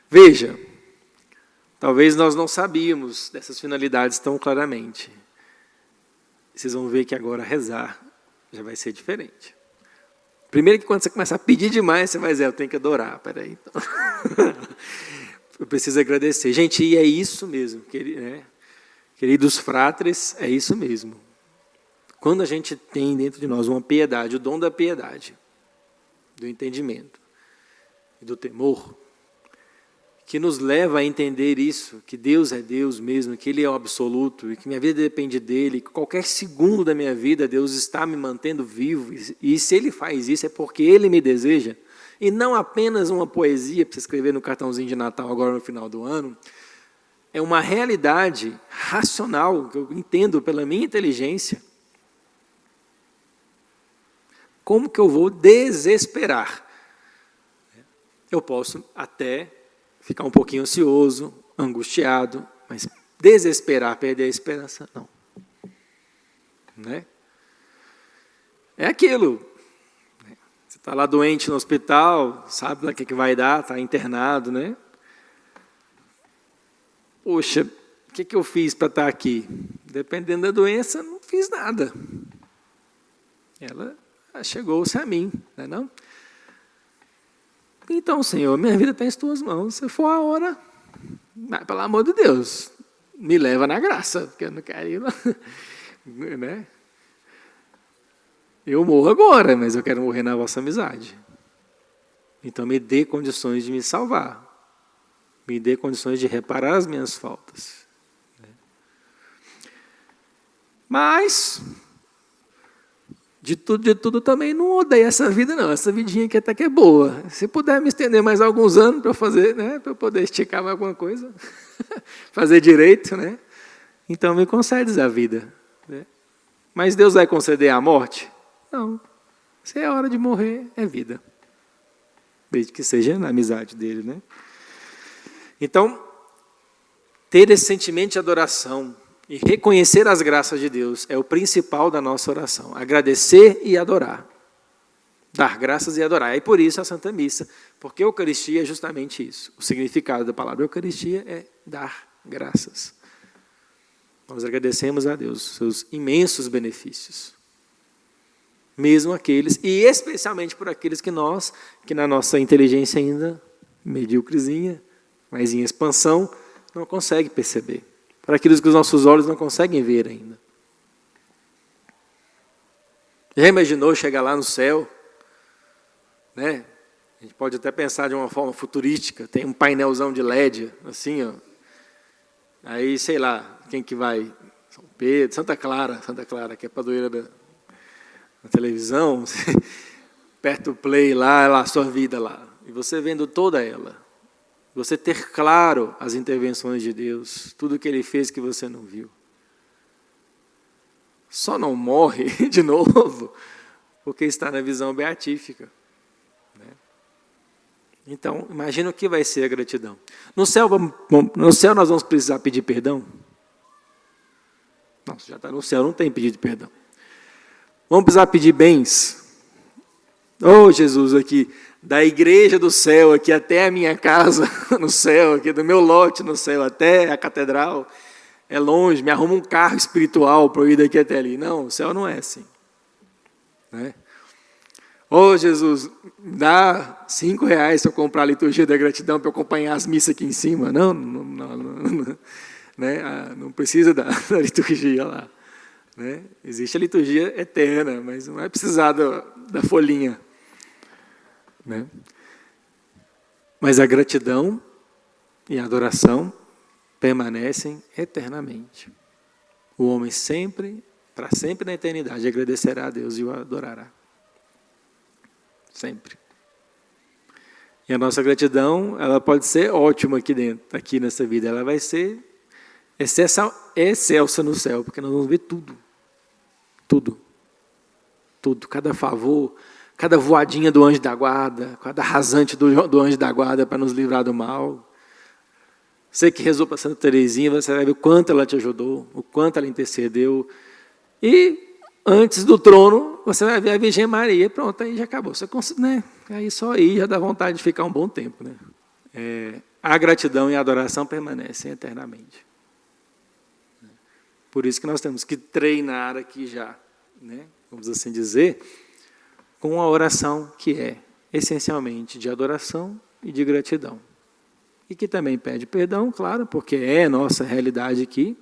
Veja, talvez nós não sabíamos dessas finalidades tão claramente. Vocês vão ver que agora rezar já vai ser diferente. Primeiro que quando você começar a pedir demais, você vai dizer, eu tenho que adorar. Peraí, então. Eu preciso agradecer. Gente, e é isso mesmo, queridos fratres, é isso mesmo. Quando a gente tem dentro de nós uma piedade, o dom da piedade, do entendimento e do temor, que nos leva a entender isso, que Deus é Deus mesmo, que Ele é o absoluto, e que minha vida depende dEle, que qualquer segundo da minha vida Deus está me mantendo vivo, e se Ele faz isso é porque Ele me deseja, e não apenas uma poesia para você escrever no cartãozinho de Natal agora no final do ano, é uma realidade racional, que eu entendo pela minha inteligência. Como que eu vou desesperar? Eu posso até ficar um pouquinho ansioso, angustiado, mas desesperar, perder a esperança, não. Né? É aquilo. Você está lá doente no hospital, sabe lá o que vai dar, está internado, né? Poxa, o que eu fiz para estar aqui? Dependendo da doença, não fiz nada. Ela chegou-se a mim, não é não? Então, Senhor, minha vida está em tuas mãos. Se for a hora, pelo amor de Deus, me leva na graça, porque eu não quero ir lá. Né? Eu morro agora, mas eu quero morrer na vossa amizade. Então, me dê condições de me salvar. Me dê condições de reparar as minhas faltas. Mas, de tudo também não odeio essa vida, não. Essa vidinha aqui até que é boa. Se puder me estender mais alguns anos para eu fazer, né, para eu poder esticar mais alguma coisa, fazer direito, né? Então me concedes a vida. Né? Mas Deus vai conceder a morte? Não. Se é hora de morrer, é vida. Desde que seja na amizade dele, né? Então, ter esse sentimento de adoração e reconhecer as graças de Deus é o principal da nossa oração. Agradecer e adorar. Dar graças e adorar. E por isso a Santa Missa. Porque a Eucaristia é justamente isso. O significado da palavra Eucaristia é dar graças. Nós agradecemos a Deus os seus imensos benefícios. Mesmo aqueles, e especialmente por aqueles que na nossa inteligência ainda, medíocrezinha, mas em expansão, não consegue perceber. Para aqueles que os nossos olhos não conseguem ver ainda. Já imaginou chegar lá no céu? Né? A gente pode até pensar de uma forma futurística, tem um painelzão de LED, assim, ó. Aí, sei lá, quem que vai? São Pedro, Santa Clara, que é a padroeira da televisão, aperta o play lá, a sua vida lá. E você vendo toda ela. Você ter claro as intervenções de Deus, tudo que Ele fez que você não viu. Só não morre de novo, porque está na visão beatífica. Né? Então, imagina o que vai ser a gratidão. No céu nós vamos precisar pedir perdão? Não, se já está no céu, não tem pedido de perdão. Vamos precisar pedir bens? Oh, Jesus, aqui, da igreja do céu, aqui até a minha casa no céu, aqui do meu lote no céu, até a catedral, é longe, me arruma um carro espiritual para eu ir daqui até ali. Não, o céu não é assim. Né? Oh, Jesus, dá R$5 se eu comprar a liturgia da gratidão para eu acompanhar as missas aqui em cima. Não, né? Não precisa da liturgia lá. Né? Existe a liturgia eterna, mas não vai precisar da folhinha. Né? Mas a gratidão e a adoração permanecem eternamente. O homem sempre, para sempre na eternidade, agradecerá a Deus e o adorará. Sempre. E a nossa gratidão, ela pode ser ótima aqui dentro, aqui nessa vida. Ela vai ser excelsa no céu, porque nós vamos ver tudo. Tudo. Tudo. Cada favor, cada voadinha do anjo da guarda, cada rasante do anjo da guarda para nos livrar do mal. Você que rezou para Santa Teresinha, você vai ver o quanto ela te ajudou, o quanto ela intercedeu. E antes do trono, você vai ver a Virgem Maria. Pronto, aí já acabou. Você, né? Aí só aí já dá vontade de ficar um bom tempo. Né? a gratidão e a adoração permanecem eternamente. Por isso que nós temos que treinar aqui já, né, vamos assim dizer, com uma oração que é essencialmente de adoração e de gratidão. E que também pede perdão, claro, porque é nossa realidade aqui,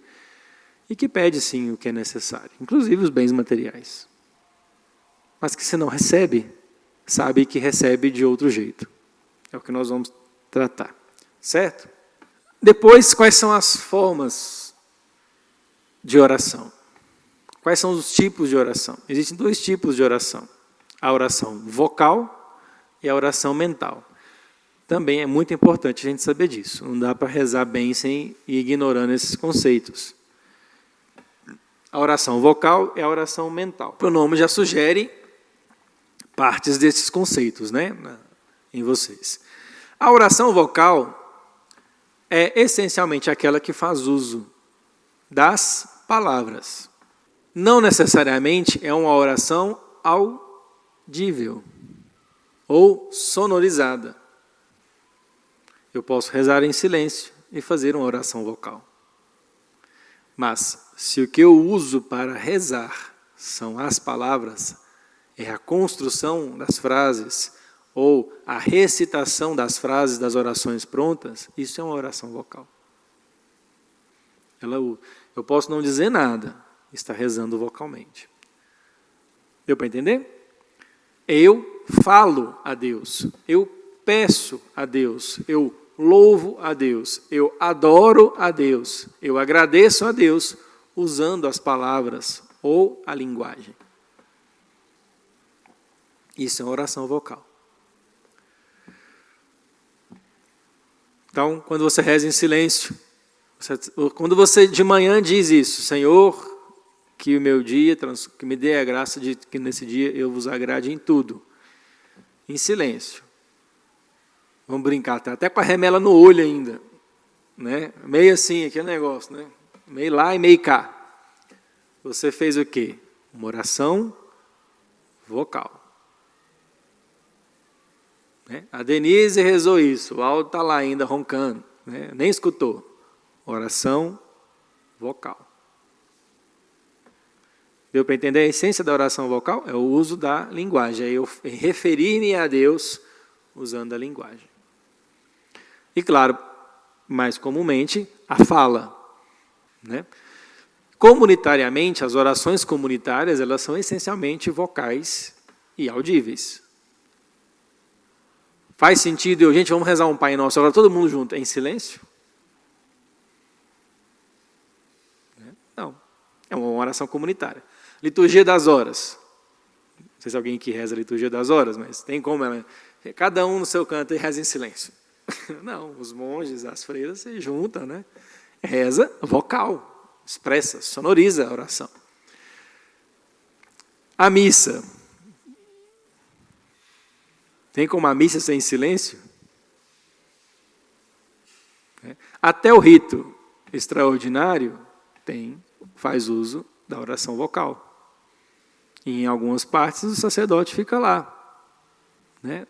e que pede sim o que é necessário, inclusive os bens materiais. Mas que se não recebe, sabe que recebe de outro jeito. É o que nós vamos tratar, certo? Depois, quais são as formas de oração? Quais são os tipos de oração? Existem 2 tipos de oração. A oração vocal e a oração mental. Também é muito importante a gente saber disso. Não dá para rezar bem sem ir ignorando esses conceitos. A oração vocal é a oração mental. O nome já sugere partes desses conceitos, né, em vocês. A oração vocal é essencialmente aquela que faz uso das palavras. Não necessariamente é uma oração audível ou sonorizada. Eu posso rezar em silêncio e fazer uma oração vocal. Mas, se o que eu uso para rezar são as palavras, é a construção das frases ou a recitação das frases das orações prontas, isso é uma oração vocal. Eu posso não dizer nada, está rezando vocalmente. Deu para entender? Eu falo a Deus, eu peço a Deus, eu louvo a Deus, eu adoro a Deus, eu agradeço a Deus usando as palavras ou a linguagem. Isso é uma oração vocal. Então, quando você reza em silêncio, quando você de manhã diz isso, Senhor, que o meu dia, que me dê a graça de que nesse dia eu vos agrade em tudo, em silêncio. Vamos brincar, até com a remela no olho ainda, né? Meio assim, aquele negócio, né? Meio lá e meio cá. Você fez o quê? Uma oração vocal. Né? A Denise rezou isso, o Aldo está lá ainda roncando, né? Nem escutou. Oração vocal. Deu para entender a essência da oração vocal? É o uso da linguagem, é eu referir-me a Deus usando a linguagem. E claro, mais comumente, a fala. Né? Comunitariamente, as orações comunitárias, elas são essencialmente vocais e audíveis. Faz sentido, gente, vamos rezar um Pai Nosso, agora todo mundo junto, em silêncio? Não, é uma oração comunitária. Liturgia das horas. Não sei se alguém aqui reza a liturgia das horas, mas tem como ela... Cada um no seu canto e reza em silêncio. Não, os monges, as freiras se juntam, né? Reza vocal, expressa, sonoriza a oração. A missa. Tem como a missa ser em silêncio? Até o rito extraordinário faz uso da oração vocal. E em algumas partes o sacerdote fica lá, né?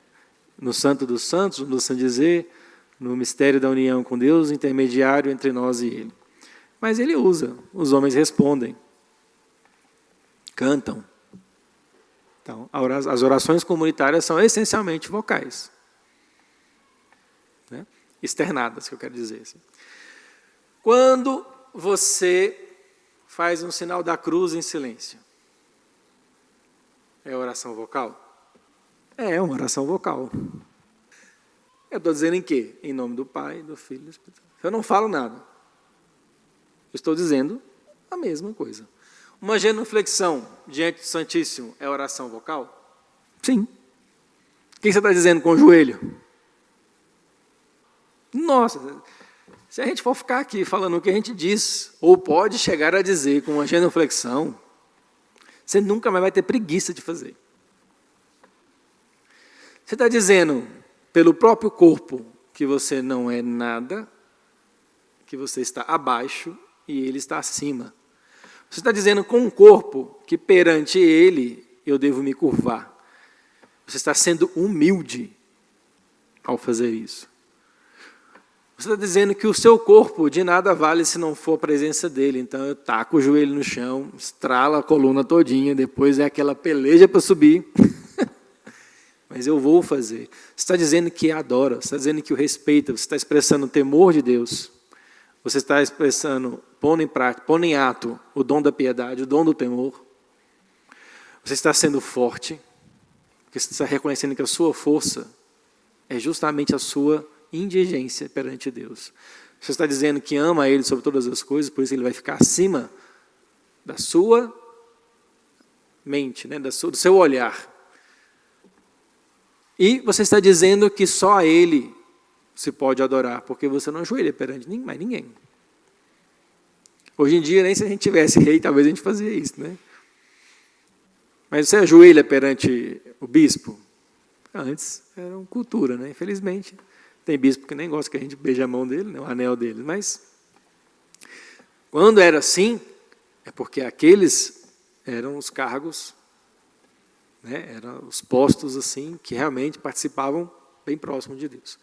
No Santo dos Santos, no Santo Dizer, no mistério da união com Deus, intermediário entre nós e Ele. Mas ele usa, os homens respondem, cantam. Então, as orações comunitárias são essencialmente vocais. Né? Externadas, que eu quero dizer. Assim. Quando você faz um sinal da cruz em silêncio, é oração vocal? É uma oração vocal. Eu estou dizendo em quê? Em nome do Pai, do Filho e do Espírito Santo. Eu não falo nada. Eu estou dizendo a mesma coisa. Uma genuflexão diante do Santíssimo é oração vocal? Sim. O que você está dizendo com o joelho? Nossa, se a gente for ficar aqui falando o que a gente diz, ou pode chegar a dizer com uma genuflexão, você nunca mais vai ter preguiça de fazer. Você está dizendo pelo próprio corpo que você não é nada, que você está abaixo e ele está acima. Você está dizendo com o corpo que perante ele eu devo me curvar. Você está sendo humilde ao fazer isso. Você está dizendo que o seu corpo de nada vale se não for a presença dele. Então eu taco o joelho no chão, estralo a coluna todinha, depois é aquela peleja para subir. Mas eu vou fazer. Você está dizendo que adora, você está dizendo que o respeita, você está expressando o temor de Deus. Você está expressando, pondo em prática, pondo em ato o dom da piedade, o dom do temor. Você está sendo forte, porque você está reconhecendo que a sua força é justamente a sua indigência perante Deus. Você está dizendo que ama Ele sobre todas as coisas, por isso Ele vai ficar acima da sua mente, né? Do seu olhar. E você está dizendo que só a Ele se pode adorar, porque você não ajoelha perante mais ninguém. Hoje em dia, nem se a gente tivesse rei, talvez a gente fazia isso, né? Mas você ajoelha perante o bispo? Antes era uma cultura, né? Infelizmente, tem bispo que nem gosta que a gente beije a mão dele, né? O anel dele. Mas, quando era assim, é porque aqueles eram os cargos, né? Eram os postos assim, que realmente participavam bem próximo de Deus.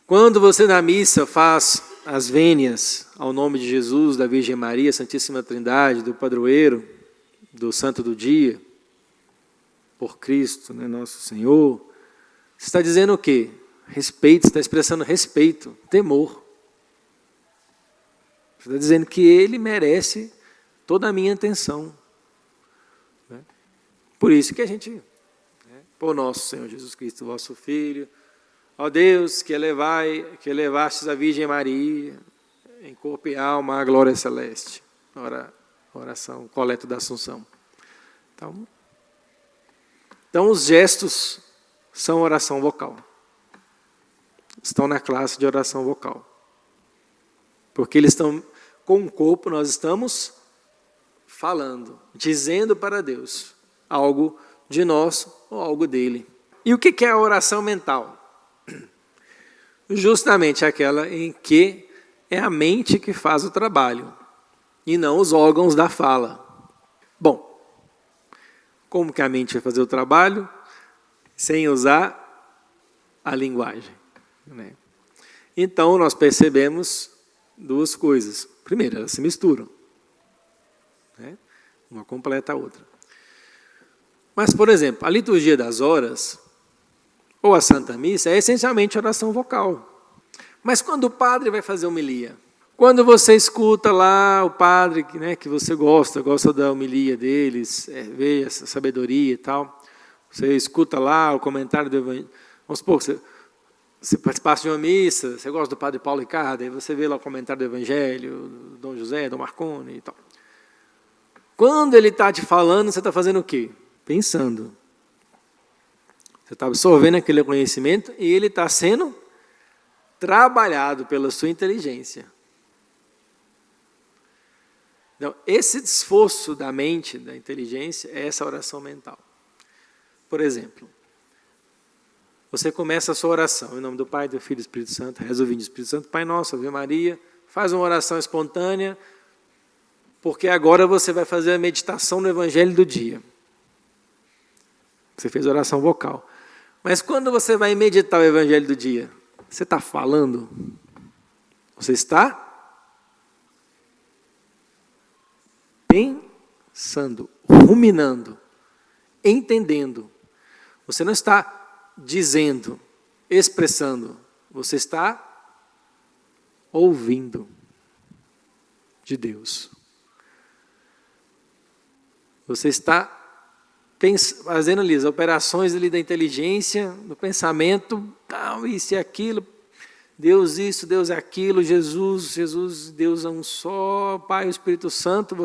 Quando você na missa faz as vênias ao nome de Jesus, da Virgem Maria, Santíssima Trindade, do Padroeiro, do Santo do Dia, por Cristo, né, nosso Senhor, você está dizendo o quê? Respeito, você está expressando respeito, temor. Você está dizendo que Ele merece toda a minha atenção. Né? Por isso que a gente, né, por nosso Senhor Jesus Cristo, vosso Filho, ó Deus, que elevastes a Virgem Maria, em corpo e alma, à glória celeste. Oração, coleta da Assunção. Então, os gestos são oração vocal. Estão na classe de oração vocal. Porque eles estão, com o corpo, nós estamos falando, dizendo para Deus algo de nós ou algo dele. E o que é a oração mental? Justamente aquela em que é a mente que faz o trabalho, e não os órgãos da fala. Bom, como que a mente vai fazer o trabalho sem usar a linguagem? Né? Então, nós percebemos duas coisas. Primeiro, elas se misturam. Né? Uma completa a outra. Mas, por exemplo, a liturgia das horas, ou a Santa Missa, é essencialmente oração vocal. Mas quando o padre vai fazer homilia, quando você escuta lá o padre, né, que você gosta da homilia deles, vê essa sabedoria e tal, você escuta lá o comentário do Evangelho. Vamos supor que você participasse de uma missa, você gosta do padre Paulo Ricardo, aí você vê lá o comentário do Evangelho, do Dom José, do Marconi e tal. Quando ele está te falando, você está fazendo o quê? Pensando. Você está absorvendo aquele conhecimento e ele está sendo trabalhado pela sua inteligência. Então, esse esforço da mente, da inteligência, é essa oração mental. Por exemplo, você começa a sua oração, em nome do Pai, do Filho e do Espírito Santo, reza o vinho do Espírito Santo, Pai Nosso, Ave Maria, faz uma oração espontânea, porque agora você vai fazer a meditação no Evangelho do dia. Você fez oração vocal. Mas quando você vai meditar o Evangelho do dia, você está falando? Você está pensando, ruminando, entendendo. Você não está dizendo, expressando. Você está ouvindo de Deus. Você está fazendo ali as operações ali da inteligência, do pensamento, tal, isso e aquilo, Deus isso, Deus aquilo, Jesus, Deus é um só, Pai, o Espírito Santo,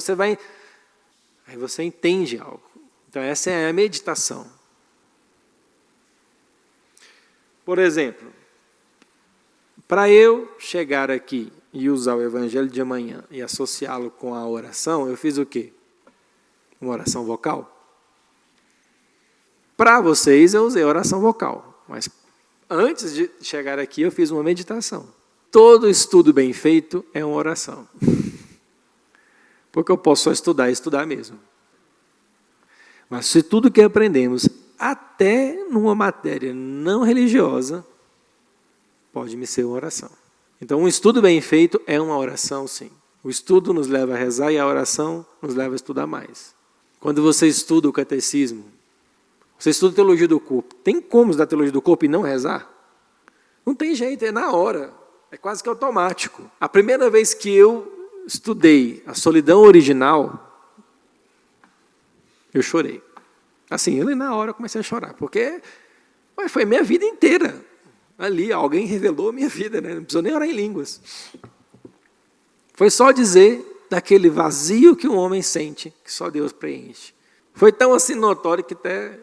aí você entende algo. Então essa é a meditação. Por exemplo, para eu chegar aqui e usar o Evangelho de amanhã e associá-lo com a oração, eu fiz o quê? Uma oração vocal. Para vocês, eu usei oração vocal, mas antes de chegar aqui, eu fiz uma meditação. Todo estudo bem feito é uma oração. Porque eu posso só estudar e estudar mesmo. Mas se tudo que aprendemos, até numa matéria não religiosa, pode me ser uma oração. Então, um estudo bem feito é uma oração, sim. O estudo nos leva a rezar e a oração nos leva a estudar mais. Quando você estuda o catecismo, você estuda a teologia do corpo, tem como estudar a teologia do corpo e não rezar? Não tem jeito, é na hora, é quase que automático. A primeira vez que eu estudei a solidão original, eu chorei. Assim, eu na hora comecei a chorar, porque foi minha vida inteira. Ali, alguém revelou a minha vida, né? Não precisou nem orar em línguas. Foi só dizer daquele vazio que o homem sente, que só Deus preenche. Foi tão assim notório que até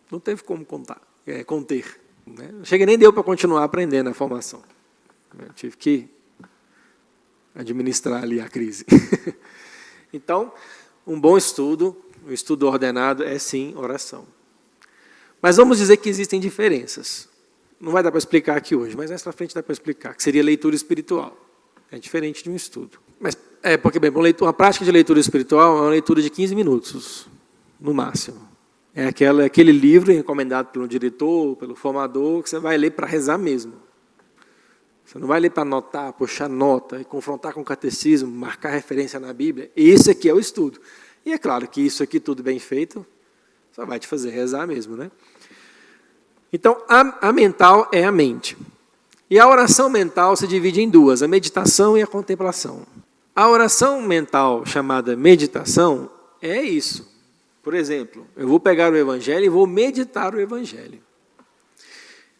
não teve como conter. Né? Não cheguei nem deu para continuar aprendendo a formação. Eu tive que administrar ali a crise. Então, um bom estudo, um estudo ordenado é sim oração. Mas vamos dizer que existem diferenças. Não vai dar para explicar aqui hoje, mas mais para frente dá para explicar, que seria leitura espiritual. É diferente de um estudo. Mas porque, bem, uma prática de leitura espiritual é uma leitura de 15 minutos, no máximo. É aquele livro recomendado pelo diretor, pelo formador, que você vai ler para rezar mesmo. Você não vai ler para anotar, puxar nota, e confrontar com o catecismo, marcar referência na Bíblia. Esse aqui é o estudo. E é claro que isso aqui, tudo bem feito, só vai te fazer rezar mesmo, né? Então, a mental é a mente. E a oração mental se divide em duas, a meditação e a contemplação. A oração mental, chamada meditação, é isso. Por exemplo, eu vou pegar o Evangelho e vou meditar o Evangelho.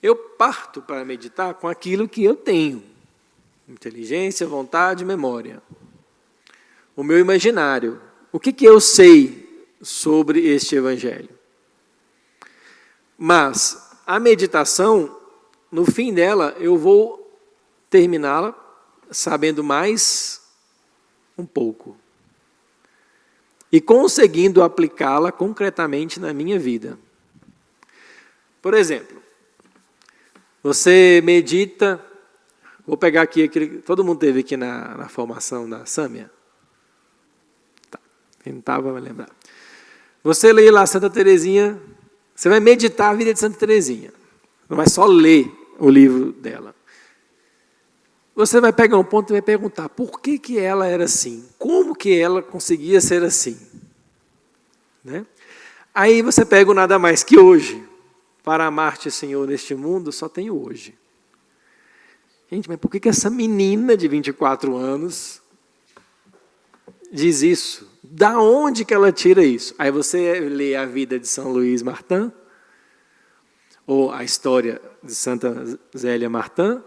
Eu parto para meditar com aquilo que eu tenho. Inteligência, vontade, memória. O meu imaginário. O que eu sei sobre este Evangelho? Mas a meditação, no fim dela, eu vou terminá-la sabendo mais um pouco. E conseguindo aplicá-la concretamente na minha vida. Por exemplo, você medita, vou pegar aqui, todo mundo teve aqui na formação da Sâmia? Tá, quem não estava vai lembrar. Você lê lá Santa Teresinha, você vai meditar a vida de Santa Teresinha. Não vai só ler o livro dela. Você vai pegar um ponto e vai perguntar por que ela era assim? Como que ela conseguia ser assim? Né? Aí você pega o nada mais que hoje. Para amar-te, Senhor, neste mundo, só tenho hoje. Gente, mas por que essa menina de 24 anos diz isso? Da onde que ela tira isso? Aí você lê a vida de São Luís Martin, ou a história de Santa Zélia Martin,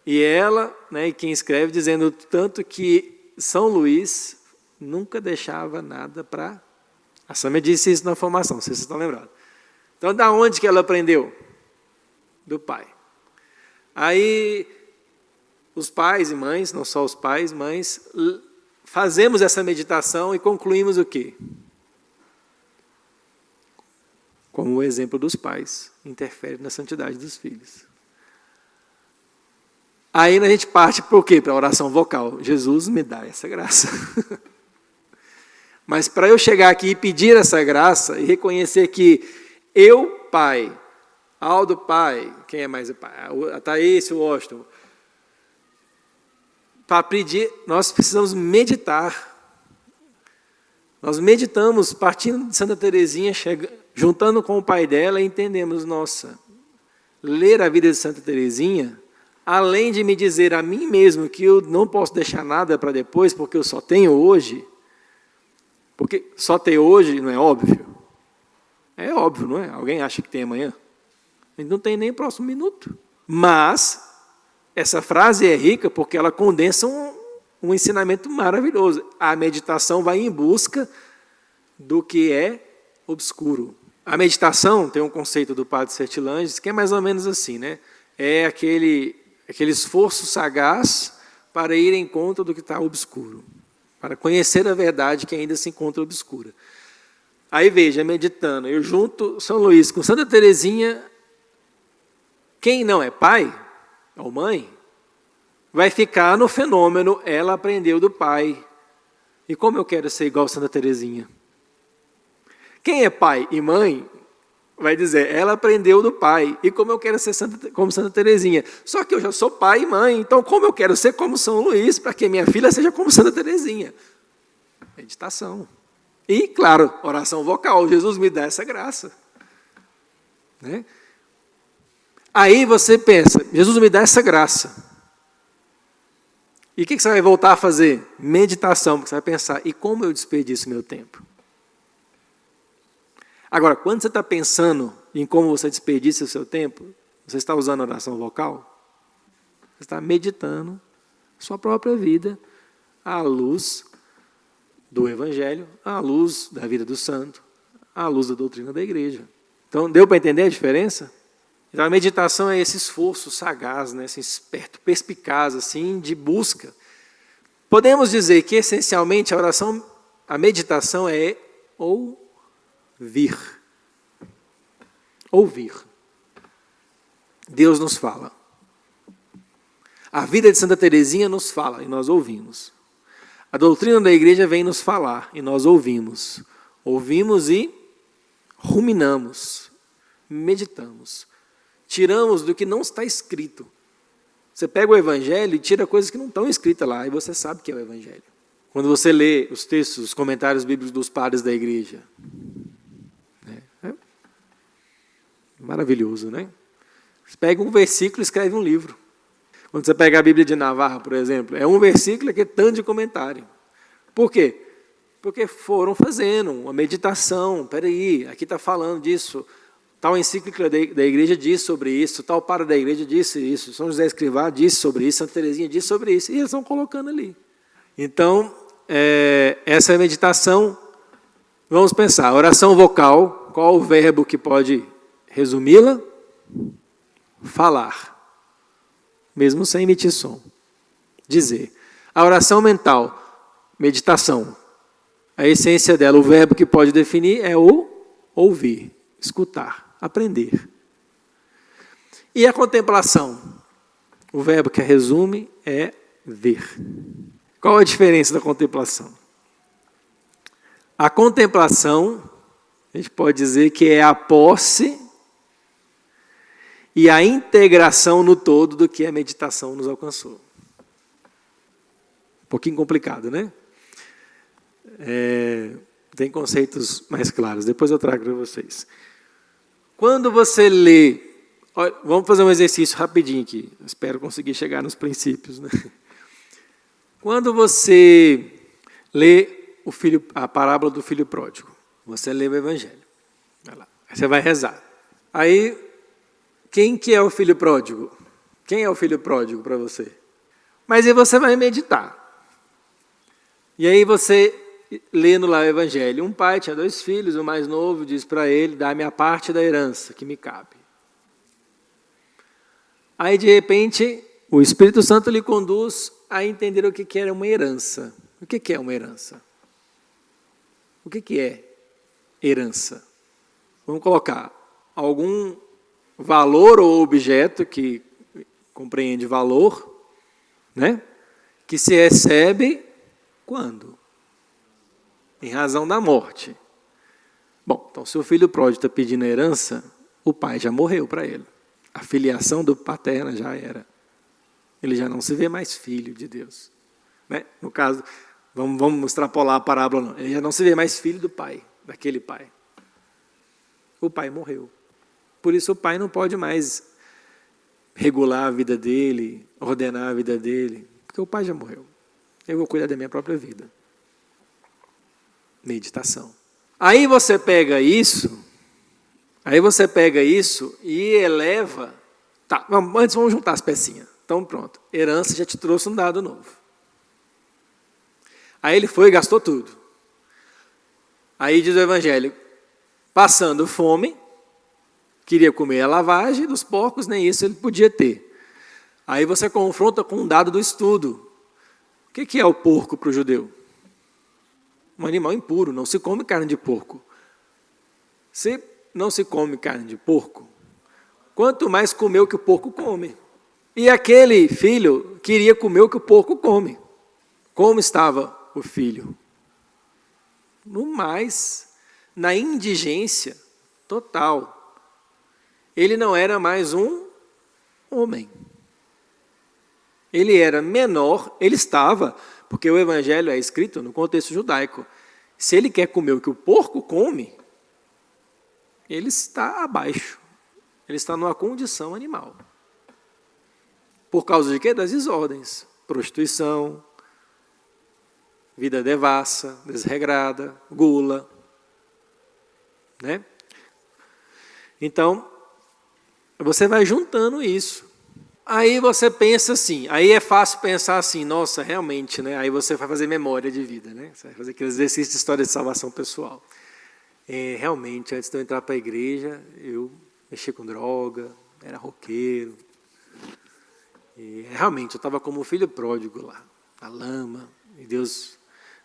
e ela, né, e quem escreve, dizendo tanto que São Luís nunca deixava nada para... A Sâmia disse isso na formação, não sei se vocês estão lembrados. Então, da onde que ela aprendeu? Do pai. Aí, os pais e mães, não só os pais, mães, fazemos essa meditação e concluímos o quê? Como o exemplo dos pais interfere na santidade dos filhos. Aí a gente parte para o quê? Para a oração vocal. Jesus me dá essa graça. Mas para eu chegar aqui e pedir essa graça e reconhecer que eu, pai, Aldo, pai, quem é mais o pai? A Thaís, o Washington. Para pedir, nós precisamos meditar. Nós meditamos, partindo de Santa Teresinha, juntando com o pai dela, e entendemos, nossa, ler a vida de Santa Teresinha, além de me dizer a mim mesmo que eu não posso deixar nada para depois, porque eu só tenho hoje, porque só ter hoje não é óbvio? É óbvio, não é? Alguém acha que tem amanhã? A gente não tem nem o próximo minuto. Mas essa frase é rica porque ela condensa um ensinamento maravilhoso. A meditação vai em busca do que é obscuro. A meditação tem um conceito do padre Sertilanges que é mais ou menos assim, né? É aquele esforço sagaz para ir em conta do que está obscuro, para conhecer a verdade que ainda se encontra obscura. Aí veja, meditando, eu junto São Luís com Santa Teresinha, quem não é pai ou mãe, vai ficar no fenômeno, ela aprendeu do pai. E como eu quero ser igual a Santa Teresinha? Quem é pai e mãe, Vai dizer, ela aprendeu do pai. E como eu quero ser como Santa Teresinha? Só que eu já sou pai e mãe, então como eu quero ser como São Luís, para que minha filha seja como Santa Teresinha? Meditação. E, claro, oração vocal. Jesus me dá essa graça. Né? Aí você pensa, Jesus me dá essa graça. E o que você vai voltar a fazer? Meditação, porque você vai pensar, e como eu desperdiço meu tempo? Agora, quando você está pensando em como você desperdiça o seu tempo, você está usando oração vocal? Você está meditando sua própria vida à luz do Evangelho, à luz da vida do santo, à luz da doutrina da igreja. Então, deu para entender a diferença? Então, a meditação é esse esforço sagaz, né, assim, esperto, perspicaz, assim, de busca. Podemos dizer que, essencialmente, a meditação é ouvir. Ouvir. Deus nos fala. A vida de Santa Teresinha nos fala e nós ouvimos. A doutrina da igreja vem nos falar e nós ouvimos. Ouvimos e ruminamos, meditamos. Tiramos do que não está escrito. Você pega o Evangelho e tira coisas que não estão escritas lá, e você sabe que é o Evangelho. Quando você lê os textos, os comentários bíblicos dos padres da igreja, é maravilhoso, né? Você pega um versículo e escreve um livro. Quando você pega a Bíblia de Navarra, por exemplo, é um versículo que é tanto de comentário. Por quê? Porque foram fazendo uma meditação. Peraí, aqui está falando disso. Tal encíclica da igreja diz sobre isso, tal padre da igreja disse isso, São José Escrivá disse sobre isso, Santa Teresinha disse sobre isso, e eles estão colocando ali. Então, essa é a meditação. Vamos pensar, oração vocal, qual o verbo que pode resumi-la? Falar, mesmo sem emitir som. Dizer. A oração mental, meditação. A essência dela, o verbo que pode definir é o ouvir, escutar, aprender. E a contemplação? O verbo que a resume é ver. Qual a diferença da contemplação? A contemplação, a gente pode dizer que é a posse e a integração no todo do que a meditação nos alcançou. Um pouquinho complicado, né? Tem conceitos mais claros, depois eu trago para vocês. Quando você lê, vamos fazer um exercício rapidinho aqui, espero conseguir chegar nos princípios, né? Quando você lê a parábola do filho pródigo, você lê o Evangelho, vai lá, aí você vai rezar. Aí, quem que é o filho pródigo? Quem é o filho pródigo para você? Mas aí você vai meditar. E aí você, lendo lá o Evangelho, um pai tinha 2 filhos, o mais novo diz para ele, dá-me a parte da herança que me cabe. Aí, de repente, o Espírito Santo lhe conduz a entender o que era uma herança. O que é uma herança? O que é herança? Vamos colocar algum valor ou objeto que compreende valor, né? Que se recebe quando? Em razão da morte. Bom, então se o filho pródigo está pedindo herança, o pai já morreu para ele. A filiação do paterna já era. Ele já não se vê mais filho de Deus. Né? No caso, vamos extrapolar a parábola, não. Ele já não se vê mais filho do pai, daquele pai. O pai morreu. Por isso o pai não pode mais regular a vida dele, ordenar a vida dele, porque o pai já morreu. Eu vou cuidar da minha própria vida. Meditação. Aí você pega isso e eleva. Tá, antes vamos juntar as pecinhas. Então pronto, herança já te trouxe um dado novo. Aí ele foi e gastou tudo. Aí diz o Evangelho, passando fome, queria comer a lavagem dos porcos, nem isso ele podia ter. Aí você confronta com um dado do estudo. O que é o porco para o judeu? Um animal impuro, não se come carne de porco. Se não se come carne de porco, quanto mais comer o que o porco come. E aquele filho queria comer o que o porco come. Como estava o filho? No mais, na indigência total. ele não era mais um homem. Ele era menor, ele estava, porque o evangelho é escrito no contexto judaico. Se ele quer comer o que o porco come, ele está abaixo. Ele está numa condição animal. Por causa de quê? Das desordens. Prostituição, vida devassa, desregrada, gula. Né? Então, você vai juntando isso. Aí você pensa assim, aí é fácil pensar assim, nossa, realmente, né? Aí você vai fazer memória de vida, né? Você vai fazer aquele exercício de história de salvação pessoal. Realmente, antes de eu entrar para a igreja, eu mexia com droga, era roqueiro. E realmente, eu estava como um filho pródigo lá, na lama. E Deus,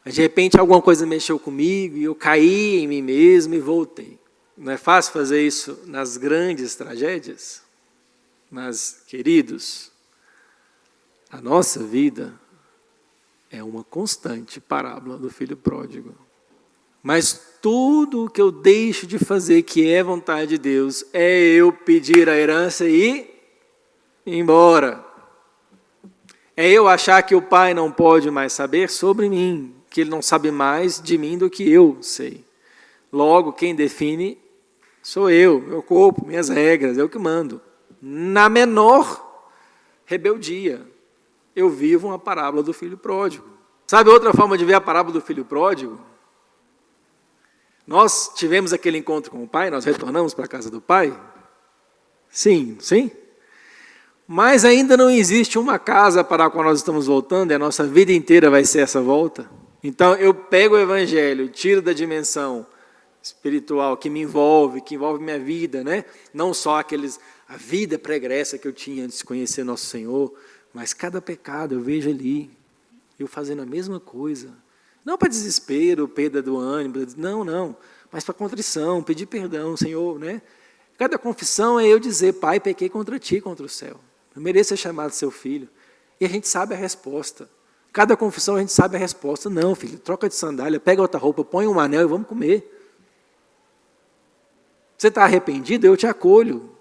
mas de repente, alguma coisa mexeu comigo e eu caí em mim mesmo e voltei. Não é fácil fazer isso nas grandes tragédias? Mas, queridos, a nossa vida é uma constante parábola do filho pródigo. Mas tudo o que eu deixo de fazer, que é vontade de Deus, é eu pedir a herança e ir embora. É eu achar que o Pai não pode mais saber sobre mim, que Ele não sabe mais de mim do que eu sei. Logo, quem define sou eu, meu corpo, minhas regras, eu que mando. Na menor rebeldia, eu vivo uma parábola do filho pródigo. Sabe outra forma de ver a parábola do filho pródigo? Nós tivemos aquele encontro com o pai, nós retornamos para a casa do pai? Sim, sim. Mas ainda não existe uma casa para a qual nós estamos voltando, e a nossa vida inteira vai ser essa volta. Então eu pego o evangelho, tiro da dimensão espiritual que me envolve, que envolve minha vida, né? Não só a vida pregressa que eu tinha antes de conhecer nosso Senhor, mas cada pecado eu vejo ali, eu fazendo a mesma coisa. Não para desespero, perda do ânimo, não, mas para contrição, pedir perdão, Senhor, né? Cada confissão é eu dizer, Pai, pequei contra Ti, contra o céu. Eu mereço ser chamado seu filho. E a gente sabe a resposta. Cada confissão a gente sabe a resposta. Não, filho, troca de sandália, pega outra roupa, põe um anel e vamos comer. Você está arrependido? Eu te acolho.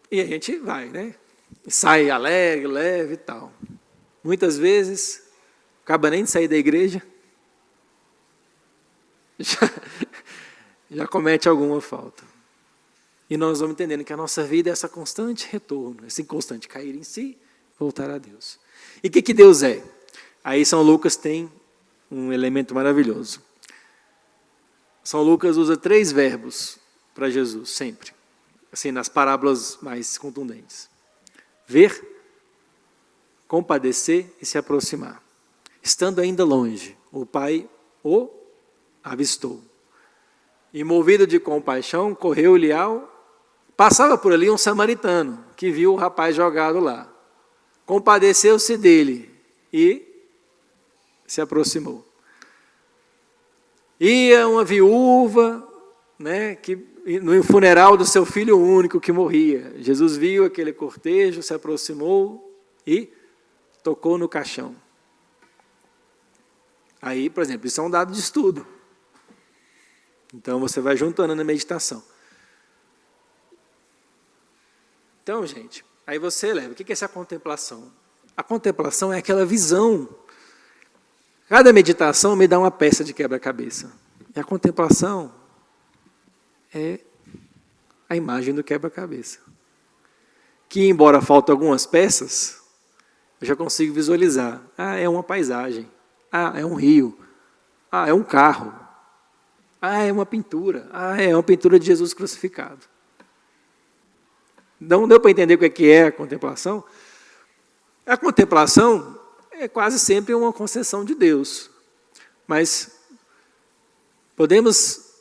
E a gente vai, né? Sai alegre, leve e tal. Muitas vezes, acaba nem de sair da igreja, já comete alguma falta. E nós vamos entendendo que a nossa vida é essa constante retorno, esse constante cair em si, voltar a Deus. E o que Deus é? Aí São Lucas tem um elemento maravilhoso. São Lucas usa 3 verbos para Jesus, sempre. Assim, nas parábolas mais contundentes. Ver, compadecer e se aproximar. Estando ainda longe, o pai o avistou. E movido de compaixão, correu-lhe ao... Passava por ali um samaritano, que viu o rapaz jogado lá. Compadeceu-se dele e se aproximou. Ia uma viúva, né, que, no funeral do seu filho único que morria. Jesus viu aquele cortejo, se aproximou e tocou no caixão. Aí, por exemplo, isso é um dado de estudo. Então, você vai juntando na meditação. Então, gente, aí você leva. O que é essa contemplação? A contemplação é aquela visão. Cada meditação me dá uma peça de quebra-cabeça. E a contemplação é a imagem do quebra-cabeça. Que, embora faltem algumas peças, eu já consigo visualizar. É uma paisagem. É um rio. É um carro. É uma pintura. É uma pintura de Jesus crucificado. Não deu para entender o que é a contemplação? A contemplação é quase sempre uma concessão de Deus. Mas podemos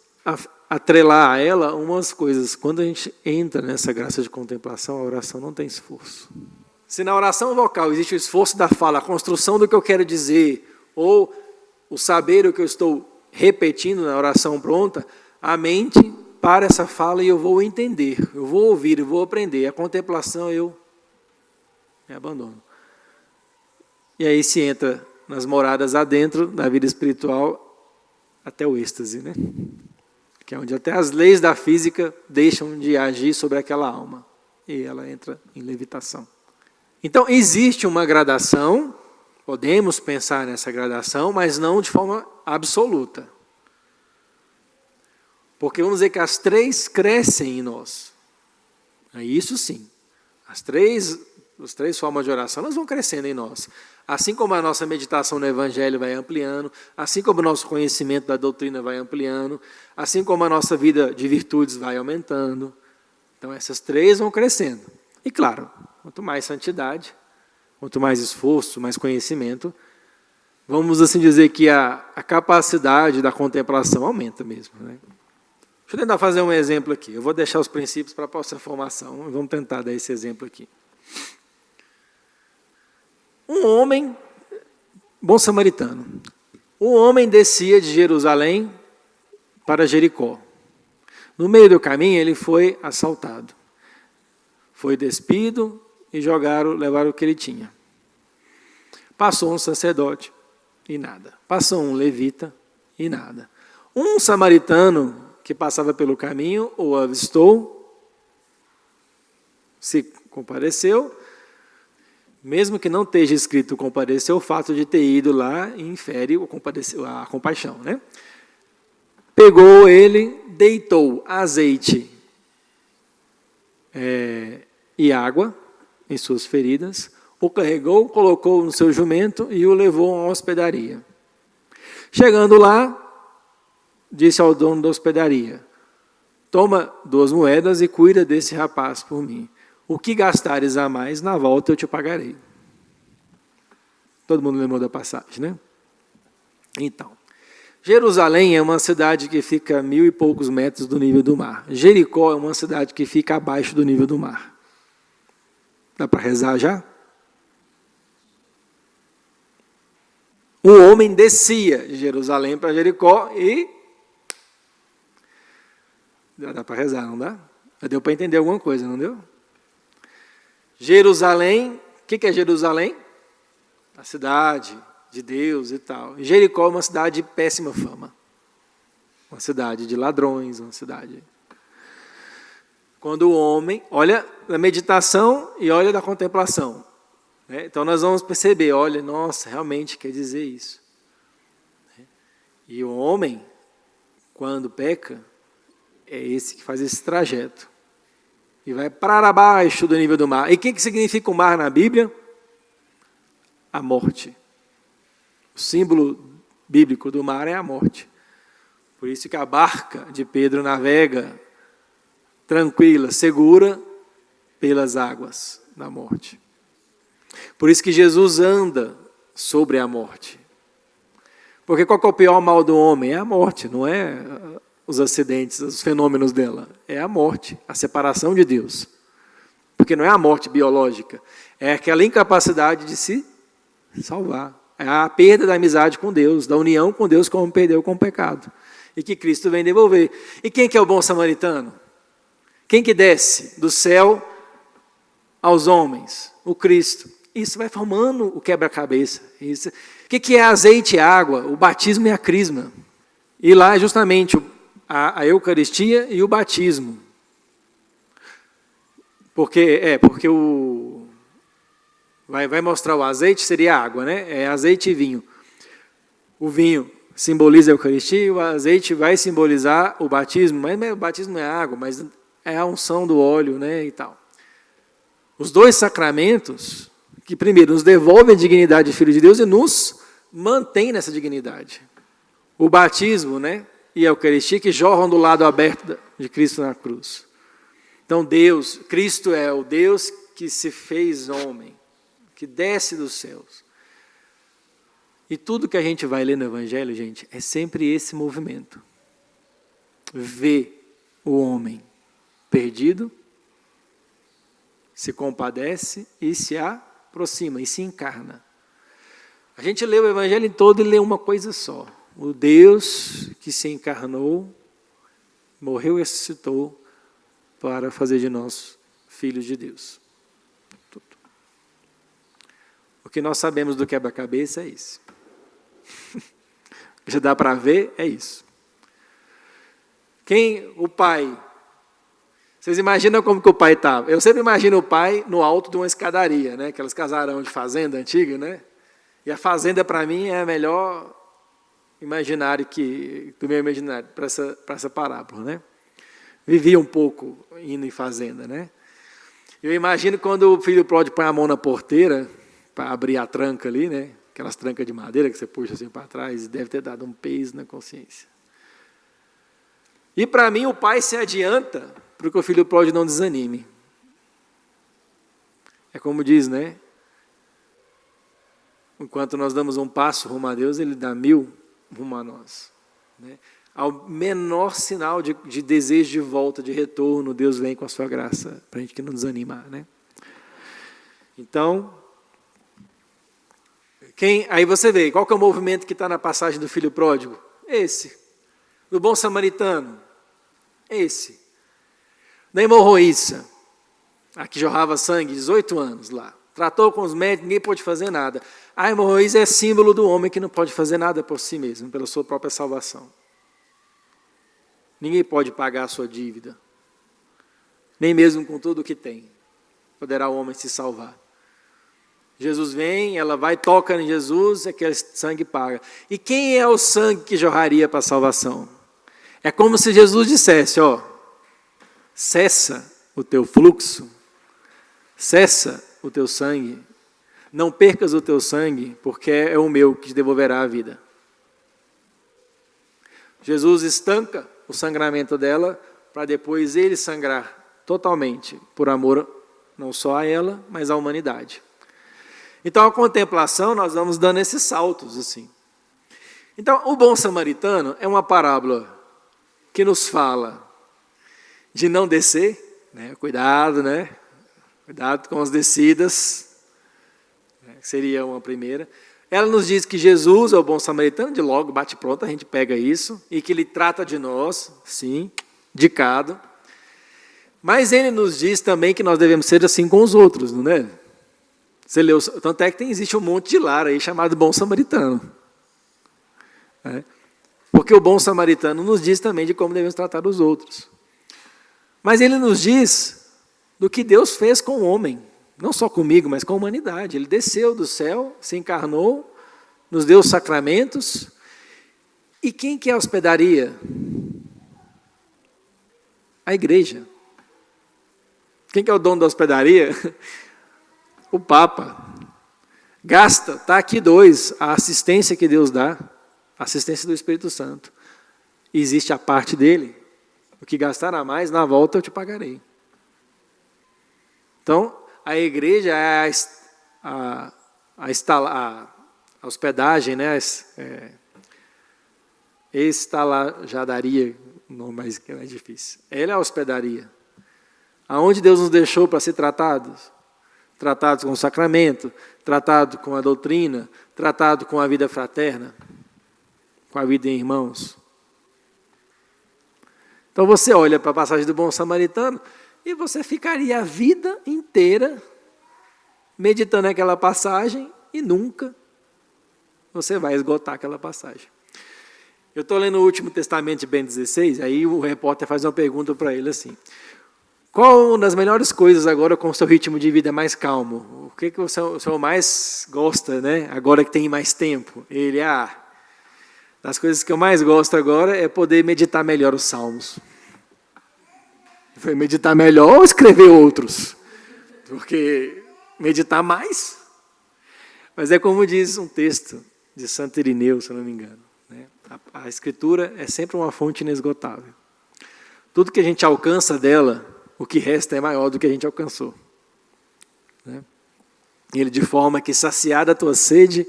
atrelar a ela umas coisas. Quando a gente entra nessa graça de contemplação, a oração não tem esforço. Se na oração vocal existe o esforço da fala, a construção do que eu quero dizer, ou o saber o que eu estou repetindo na oração pronta, a mente para essa fala e eu vou entender, eu vou ouvir, eu vou aprender. A contemplação eu me abandono. E aí se entra nas moradas adentro da vida espiritual até o êxtase, né? que é onde até as leis da física deixam de agir sobre aquela alma, e ela entra em levitação. Então, existe uma gradação, podemos pensar nessa gradação, mas não de forma absoluta. Porque vamos dizer que as três crescem em nós. Isso sim. As três formas de oração, elas vão crescendo em nós. Assim como a nossa meditação no Evangelho vai ampliando, assim como o nosso conhecimento da doutrina vai ampliando, assim como a nossa vida de virtudes vai aumentando. Então, essas três vão crescendo. E claro, quanto mais santidade, quanto mais esforço, mais conhecimento, vamos assim dizer que a capacidade da contemplação aumenta mesmo, né? Deixa eu tentar fazer um exemplo aqui. Eu vou deixar os princípios para a próxima formação. Vamos tentar dar esse exemplo aqui. Um homem, bom samaritano, um homem descia de Jerusalém para Jericó. No meio do caminho ele foi assaltado. Foi despido e levaram o que ele tinha. Passou um sacerdote e nada. Passou um levita e nada. Um samaritano que passava pelo caminho o avistou, se compareceu, mesmo que não esteja escrito compareceu, o fato de ter ido lá infere a compaixão, né? Pegou ele, deitou azeite e água em suas feridas, o carregou, colocou no seu jumento e o levou a uma hospedaria. Chegando lá, disse ao dono da hospedaria: toma 2 moedas e cuida desse rapaz por mim. O que gastares a mais, na volta eu te pagarei. Todo mundo lembrou da passagem, né? Então, Jerusalém é uma cidade que fica a 1.000 e poucos metros do nível do mar. Jericó é uma cidade que fica abaixo do nível do mar. Dá para rezar já? Um homem descia de Jerusalém para Jericó e... Dá para rezar, não dá? Já deu para entender alguma coisa, não deu? Jerusalém, o que é Jerusalém? A cidade de Deus e tal. Jericó é uma cidade de péssima fama. Uma cidade de ladrões, uma cidade... Quando o homem olha da meditação e olha da contemplação, né? Então nós vamos perceber, olha, nossa, realmente quer dizer isso. E o homem, quando peca, é esse que faz esse trajeto. E vai para abaixo do nível do mar. E o que significa o mar na Bíblia? A morte. O símbolo bíblico do mar é a morte. Por isso que a barca de Pedro navega tranquila, segura, pelas águas da morte. Por isso que Jesus anda sobre a morte. Porque qual que é o pior mal do homem? É a morte, não é os acidentes, os fenômenos dela. É a morte, a separação de Deus. Porque não é a morte biológica, é aquela incapacidade de se salvar. É a perda da amizade com Deus, da união com Deus, como perdeu com o pecado. E que Cristo vem devolver. E quem que é o bom samaritano? Quem que desce do céu aos homens? O Cristo. Isso vai formando o quebra-cabeça. O que é azeite e água? O batismo e a crisma. E lá é justamente a Eucaristia e o batismo. Porque vai mostrar o azeite, seria água, né? É azeite e vinho. O vinho simboliza a Eucaristia e o azeite vai simbolizar o batismo. Mas o batismo não é água, mas é a unção do óleo, né? E tal. Os dois sacramentos que primeiro nos devolvem a dignidade de filho de Deus e nos mantém nessa dignidade. O batismo, né? E a Eucaristia que jorram do lado aberto de Cristo na cruz. Então Cristo é o Deus que se fez homem, que desce dos céus. E tudo que a gente vai ler no Evangelho, gente, é sempre esse movimento. Ver o homem perdido, se compadece e se aproxima, e se encarna. A gente lê o Evangelho todo e lê uma coisa só. O Deus que se encarnou, morreu e ressuscitou para fazer de nós filhos de Deus. Tudo. O que nós sabemos do quebra-cabeça é isso. Já dá para ver, é isso. O pai. Vocês imaginam como que o pai estava? Eu sempre imagino o pai no alto de uma escadaria, né? Aquelas casarão de fazenda antiga, né? E a fazenda, para mim, é a melhor imaginário do meu imaginário para essa parábola, né? Vivia um pouco indo em fazenda, né? Eu imagino quando o filho pródigo põe a mão na porteira para abrir a tranca ali, né? Aquelas trancas de madeira que você puxa assim para trás, deve ter dado um peso na consciência. E para mim o pai se adianta para que o filho pródigo não desanime. É como diz, né? Enquanto nós damos um passo rumo a Deus, Ele dá 1000 rumo a nós. Né? Ao menor sinal de desejo de volta, de retorno, Deus vem com a sua graça, para a gente que não desanimar. Né? Então, aí você vê, qual que é o movimento que está na passagem do filho pródigo? Esse. Do bom samaritano? Esse. Da hemorroíça, a que jorrava sangue, 18 anos lá. Tratou com os médicos, ninguém pôde fazer nada. A hemorroíça é símbolo do homem que não pode fazer nada por si mesmo, pela sua própria salvação. Ninguém pode pagar a sua dívida. Nem mesmo com tudo o que tem. Poderá o homem se salvar. Jesus vem, ela vai, toca em Jesus, aquele sangue paga. E quem é o sangue que jorraria para a salvação? É como se Jesus dissesse, cessa o teu fluxo, cessa o teu sangue, não percas o teu sangue, porque é o meu que te devolverá a vida. Jesus estanca o sangramento dela, para depois ele sangrar totalmente, por amor não só a ela, mas à humanidade. Então a contemplação, nós vamos dando esses saltos assim. Então o bom samaritano é uma parábola que nos fala de não descer, né? Cuidado, né? Cuidado com as descidas, né? Seria uma primeira. Ela nos diz que Jesus é o bom samaritano, de logo, bate pronto, a gente pega isso, e que Ele trata de nós, sim, indicado. Mas Ele nos diz também que nós devemos ser assim com os outros, não é? Você leu, tanto é que existe um monte de lar aí chamado bom samaritano. É? Porque o bom samaritano nos diz também de como devemos tratar os outros. Mas Ele nos diz do que Deus fez com o homem. Não só comigo, mas com a humanidade. Ele desceu do céu, se encarnou, nos deu os sacramentos. E quem que é a hospedaria? A igreja. Quem que é o dono da hospedaria? O Papa. Gasta, está aqui 2, a assistência que Deus dá, a assistência do Espírito Santo. E existe a parte dele. O que gastar a mais, na volta eu te pagarei. Então, a igreja é a hospedagem, né? Estalajadaria, não mais que é mais difícil. Ela é a hospedaria. Aonde Deus nos deixou para ser tratados? Tratados com o sacramento, tratado com a doutrina, tratado com a vida fraterna, com a vida em irmãos. Então você olha para a passagem do bom samaritano, e você ficaria a vida inteira meditando aquela passagem e nunca você vai esgotar aquela passagem. Eu estou lendo o Último Testamento de Bento XVI, aí o repórter faz uma pergunta para ele assim, qual uma das melhores coisas agora com o seu ritmo de vida mais calmo? O que o senhor mais gosta, né? Agora que tem mais tempo? Ele, das coisas que eu mais gosto agora é poder meditar melhor os salmos. Foi meditar melhor ou escrever outros? Porque meditar mais. Mas é como diz um texto de Santo Irineu, se eu não me engano. Né? A Escritura é sempre uma fonte inesgotável. Tudo que a gente alcança dela, o que resta é maior do que a gente alcançou. Né? Ele de forma que saciada a tua sede,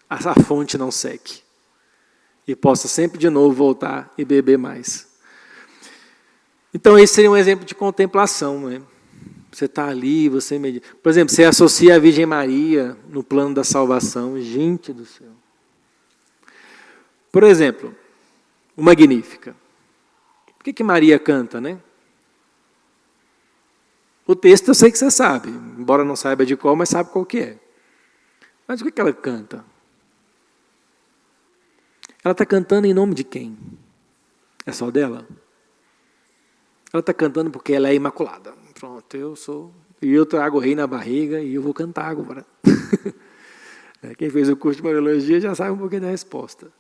a fonte não seque. E possa sempre de novo voltar e beber mais. Então, esse seria um exemplo de contemplação. Né? Você está ali, você medita. Por exemplo, você associa a Virgem Maria no plano da salvação. Gente do céu. Por exemplo, o Magnífica. Por que Maria canta, né? O texto eu sei que você sabe, embora não saiba de qual, mas sabe qual que é. Mas o que ela canta? Ela está cantando em nome de quem? É só dela? Ela está cantando porque ela é imaculada. Pronto, eu sou... E eu trago o rei na barriga e eu vou cantar agora. Quem fez o curso de Mariologia já sabe um pouquinho da resposta.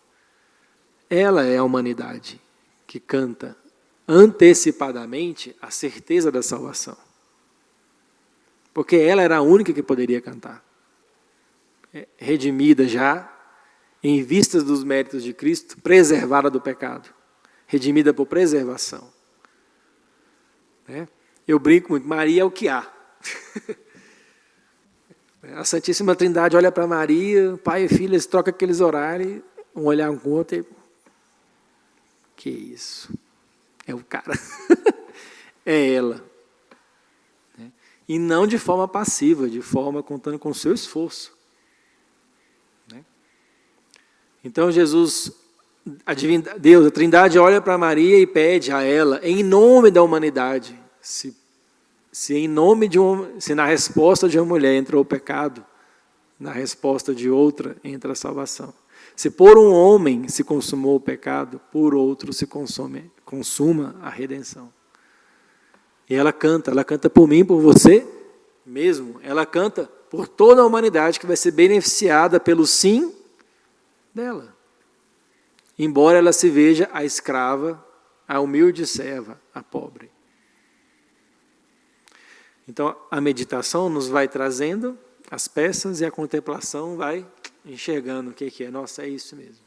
Ela é a humanidade que canta antecipadamente a certeza da salvação. Porque ela era a única que poderia cantar. Redimida já, em vistas dos méritos de Cristo, preservada do pecado. Redimida por preservação. Eu brinco muito, Maria é o que há. A Santíssima Trindade olha para Maria, pai e filho, eles trocam aqueles horários, um olhar um com o outro e... Que isso? É o cara. É ela. E não de forma passiva, de forma contando com o seu esforço. Então Jesus, Deus, a Trindade olha para Maria e pede a ela, em nome da humanidade, se na resposta de uma mulher entrou o pecado, na resposta de outra entra a salvação. Se por um homem se consumou o pecado, por outro se consuma a redenção. E ela canta por mim, por você mesmo. Ela canta por toda a humanidade que vai ser beneficiada pelo sim dela. Embora ela se veja a escrava, a humilde serva, a pobre. Então, a meditação nos vai trazendo as peças e a contemplação vai enxergando o que é. Nossa, é isso mesmo.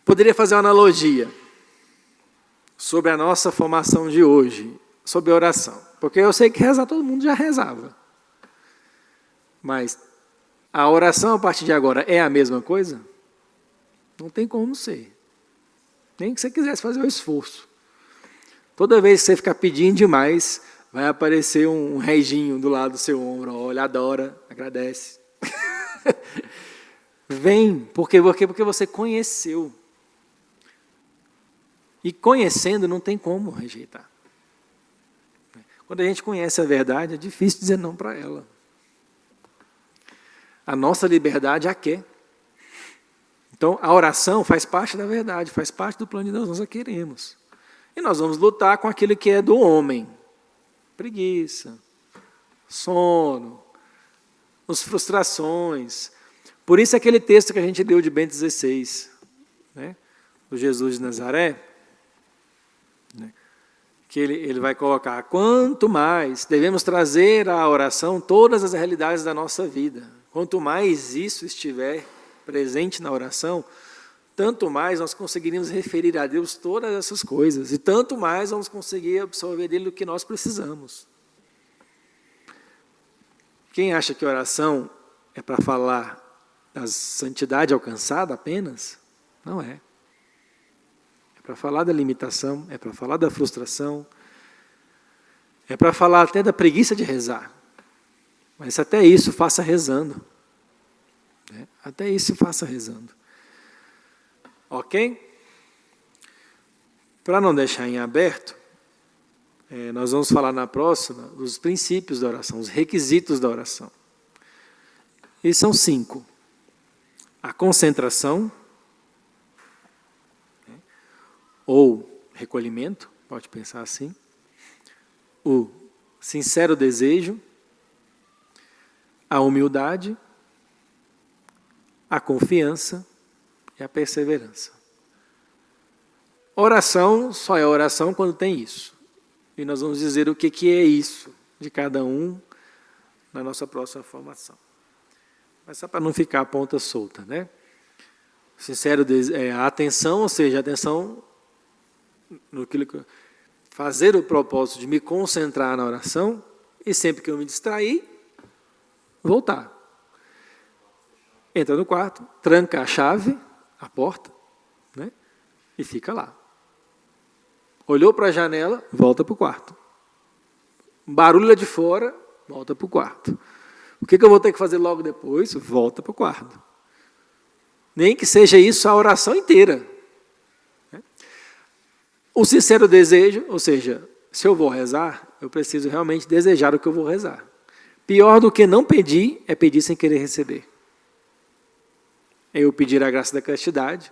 Poderia fazer uma analogia sobre a nossa formação de hoje, sobre a oração. Porque eu sei que rezar todo mundo já rezava. Mas a oração a partir de agora é a mesma coisa? Não tem como ser. Nem que você quisesse fazer o esforço. Toda vez que você ficar pedindo demais, vai aparecer um reginho do lado do seu ombro. Olha, adora, agradece. Vem, porque você conheceu. E conhecendo não tem como rejeitar. Quando a gente conhece a verdade, é difícil dizer não para ela. A nossa liberdade a quer. Então, a oração faz parte da verdade, faz parte do plano de Deus, nós a queremos. E nós vamos lutar com aquilo que é do homem. Preguiça, sono, as frustrações. Por isso aquele texto que a gente leu de Bento XVI, do Jesus de Nazaré, que ele vai colocar, quanto mais devemos trazer à oração todas as realidades da nossa vida. Quanto mais isso estiver presente na oração, tanto mais nós conseguiríamos referir a Deus todas essas coisas, e tanto mais vamos conseguir absorver dele o que nós precisamos. Quem acha que oração é para falar da santidade alcançada apenas? Não é. É para falar da limitação, é para falar da frustração, é para falar até da preguiça de rezar. Mas até isso faça rezando. Até isso faça rezando. Ok? Para não deixar em aberto, nós vamos falar na próxima dos princípios da oração, os requisitos da oração. E são 5. A concentração, ou recolhimento, pode pensar assim. O sincero desejo, a humildade, a confiança e a perseverança. Oração só é oração quando tem isso. E nós vamos dizer o que é isso de cada um na nossa próxima formação. Mas só para não ficar a ponta solta, Sincero a atenção, ou seja, a atenção no que fazer o propósito de me concentrar na oração e sempre que eu me distrair, voltar. Entra no quarto, tranca a chave, a porta, e fica lá. Olhou para a janela, volta para o quarto. Barulho de fora, volta para o quarto. O que eu vou ter que fazer logo depois? Volta para o quarto. Nem que seja isso a oração inteira. O sincero desejo, ou seja, se eu vou rezar, eu preciso realmente desejar o que eu vou rezar. Pior do que não pedir, é pedir sem querer receber. É eu pedir a graça da castidade,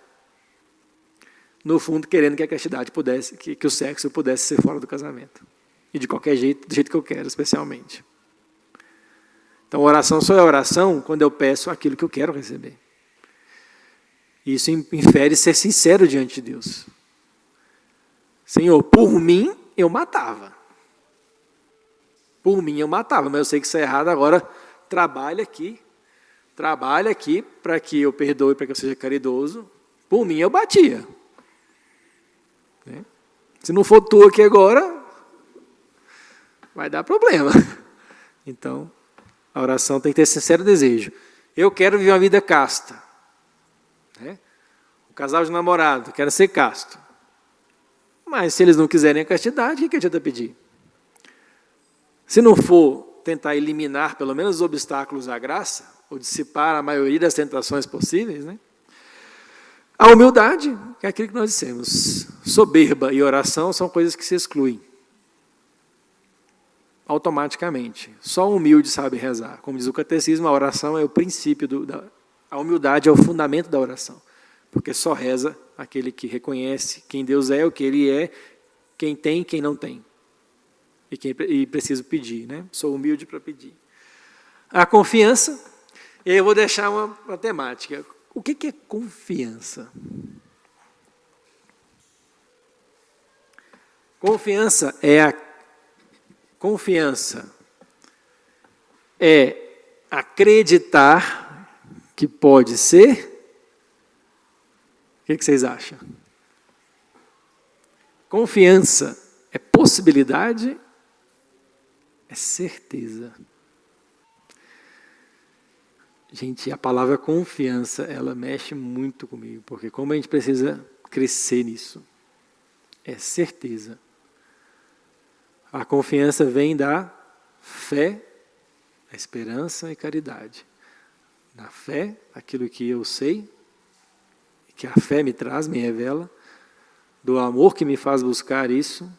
no fundo, querendo que a castidade pudesse, que o sexo pudesse ser fora do casamento. E de qualquer jeito, do jeito que eu quero, especialmente. Então, oração só é oração quando eu peço aquilo que eu quero receber. Isso infere ser sincero diante de Deus. Senhor, por mim, eu matava. Por mim, eu matava, mas eu sei que isso é errado, agora trabalha aqui para que eu perdoe, para que eu seja caridoso. Por mim, eu batia. Se não for tu aqui agora, vai dar problema. Então, a oração tem que ter sincero desejo. Eu quero viver uma vida casta. O casal de namorado, quero ser casto. Mas se eles não quiserem a castidade, o que adianta pedir? Se não for tentar eliminar pelo menos os obstáculos à graça, ou dissipar a maioria das tentações possíveis, a humildade, que é aquilo que nós dissemos, soberba e oração são coisas que se excluem automaticamente. Só o humilde sabe rezar. Como diz o catecismo, a oração é o princípio, a humildade é o fundamento da oração. Porque só reza aquele que reconhece quem Deus é, o que Ele é, quem tem e quem não tem. E preciso pedir, Sou humilde para pedir. A confiança, e aí eu vou deixar uma temática. O que é confiança? Confiança é acreditar que pode ser. O que vocês acham? Confiança é possibilidade, é certeza. Gente, a palavra confiança, ela mexe muito comigo, porque como a gente precisa crescer nisso, é certeza. A confiança vem da fé, a esperança e caridade. Na fé, aquilo que eu sei, que a fé me traz, me revela, do amor que me faz buscar isso,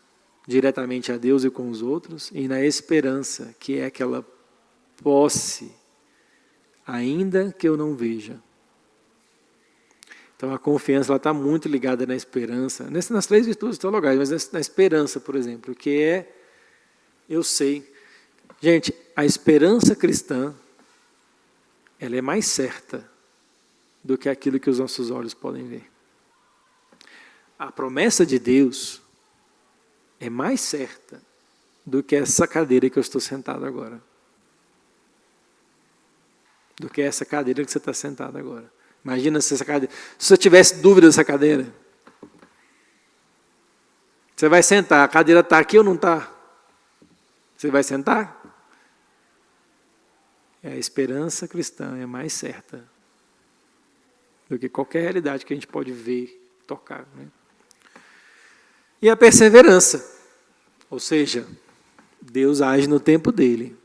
diretamente a Deus e com os outros, e na esperança, que é aquela posse, ainda que eu não veja. Então a confiança está muito ligada na esperança, nas 3 virtudes teologais, mas na esperança, por exemplo, que é, eu sei. Gente, a esperança cristã, ela é mais certa do que aquilo que os nossos olhos podem ver. A promessa de Deus é mais certa do que essa cadeira que eu estou sentado agora. Do que essa cadeira que você está sentado agora. Imagina se você tivesse dúvida dessa cadeira. Você vai sentar, a cadeira está aqui ou não está? Você vai sentar? A esperança cristã é mais certa do que qualquer realidade que a gente pode ver, tocar. E a perseverança, ou seja, Deus age no tempo dele.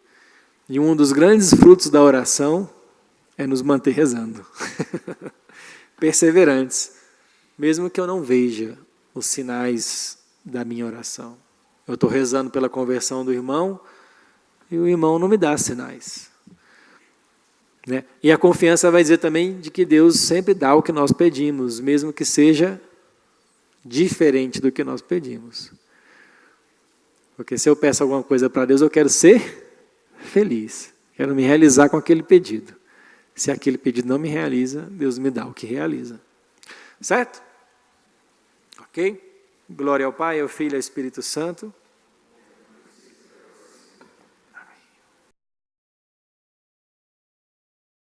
E um dos grandes frutos da oração é nos manter rezando. Perseverantes, mesmo que eu não veja os sinais da minha oração. Eu estou rezando pela conversão do irmão e o irmão não me dá sinais. E a confiança vai dizer também de que Deus sempre dá o que nós pedimos, mesmo que seja diferente do que nós pedimos. Porque se eu peço alguma coisa para Deus, eu quero ser feliz. Quero me realizar com aquele pedido. Se aquele pedido não me realiza, Deus me dá o que realiza. Certo? Ok? Glória ao Pai, ao Filho e ao Espírito Santo.